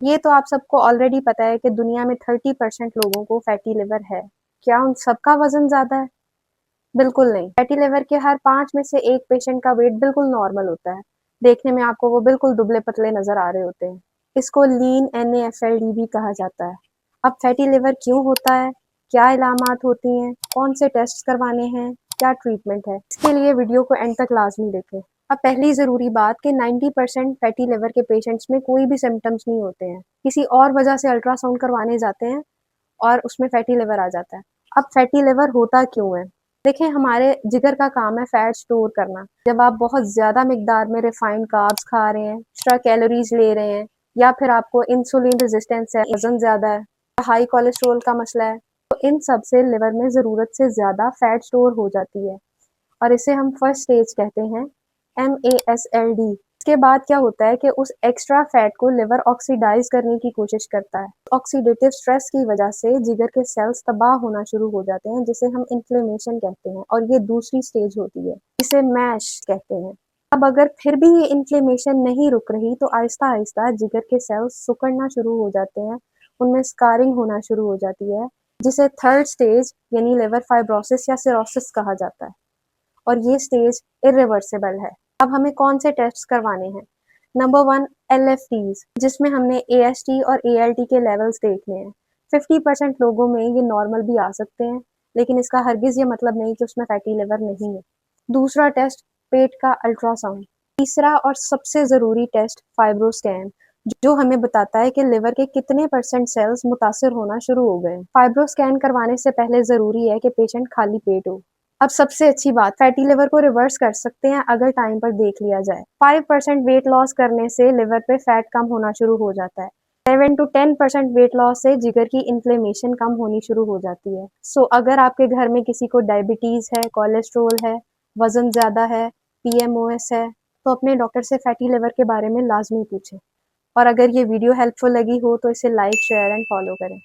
ये तो आप सबको ऑलरेडी पता है कि दुनिया में 30% लोगों को फैटी लिवर है। क्या उन सबका वजन ज़्यादा है? बिल्कुल नहीं। फैटी लिवर के हर 5 में से 1 पेशेंट का वेट बिल्कुल नॉर्मल होता है। देखने में आपको वो बिल्कुल दुबले-पतले नज़र आ रहे होते हैं। इसको लीन NAFLD भी कहा जाता है। अब फैटी लिवर क्यों होता है? क्या इलामात होती हैं? कौन से टेस्ट करवाने हैं? क्या ट्रीटमेंट है? इसके लिए वीडियो को एंड तक लाज़मी देखें। अब पहली ज़रूरी बात कि 90% फैटी लिवर के पेशेंट्स में कोई भी सिम्पटम्स नहीं होते हैं। किसी और वजह से अल्ट्रासाउंड करवाने जाते हैं और उसमें फैटी लिवर आ जाता है। अब फैटी लिवर होता क्यों है? देखिए, हमारे जिगर का काम है फैट स्टोर करना। जब आप बहुत ज़्यादा मिकदार में रिफाइंड कार्ब्स खा रहे हैं, एक्स्ट्रा कैलोरीज ले रहे हैं या फिर आपको इंसुलिन रेजिस्टेंस है, वज़न ज़्यादा है, हाई कोलेस्ट्रॉल का मसला है, तो इन सब से लिवर में ज़रूरत से ज़्यादा फैट स्टोर हो जाती है और इसे हम फर्स्ट स्टेज कहते हैं, MASLD। इसके बाद क्या होता है कि उस एक्स्ट्रा फैट को लिवर ऑक्सीडाइज करने की कोशिश करता है। ऑक्सीडेटिव स्ट्रेस की वजह से जिगर के सेल्स तबाह होना शुरू हो जाते हैं, जिसे हम इन्फ्लेमेशन कहते हैं और ये दूसरी स्टेज होती है, इसे मैश कहते हैं। अब अगर फिर भी ये इन्फ्लेमेशन नहीं रुक रही तो आहिस्ता आहिस्ता जिगर के सेल्स सिकुड़ना शुरू हो जाते हैं, उनमें स्कारिंग होना शुरू हो जाती है, जिसे थर्ड स्टेज यानी लिवर फाइब्रोसिस या सिरोसिस कहा जाता है और ये स्टेज इरिवर्सिबल है। अब हमें कौन से टेस्ट करवाने हैं? नंबर 1 LFTs, जिसमें हमने AST और ALT के लेवल्स देखने हैं। 50% लोगों में ये नॉर्मल भी आ सकते हैं, लेकिन इसका हरगिज़ ये मतलब नहीं कि उसमें फैटी लिवर नहीं है। दूसरा टेस्ट पेट का अल्ट्रासाउंड। तीसरा और सबसे ज़रूरी टेस्ट फाइब्रोस्कैन, जो हमें बताता है कि लिवर के कितने परसेंट सेल्स मुतासिर होना शुरू हो गए हैं। फाइब्रोस्कैन करवाने से पहले ज़रूरी है कि पेशेंट खाली पेट हो। अब सबसे अच्छी बात, फैटी लिवर को रिवर्स कर सकते हैं अगर टाइम पर देख लिया जाए। 5% वेट लॉस करने से लिवर पे फैट कम होना शुरू हो जाता है। 7 to 10% वेट लॉस से जिगर की इन्फ्लेमेशन कम होनी शुरू हो जाती है। सो अगर आपके घर में किसी को डायबिटीज है, कोलेस्ट्रोल है, वजन ज्यादा है, PMOS है, तो अपने डॉक्टर से फैटी लिवर के बारे में लाजमी पूछें। और अगर ये वीडियो हेल्पफुल लगी हो तो इसे लाइक, शेयर एंड फॉलो करें।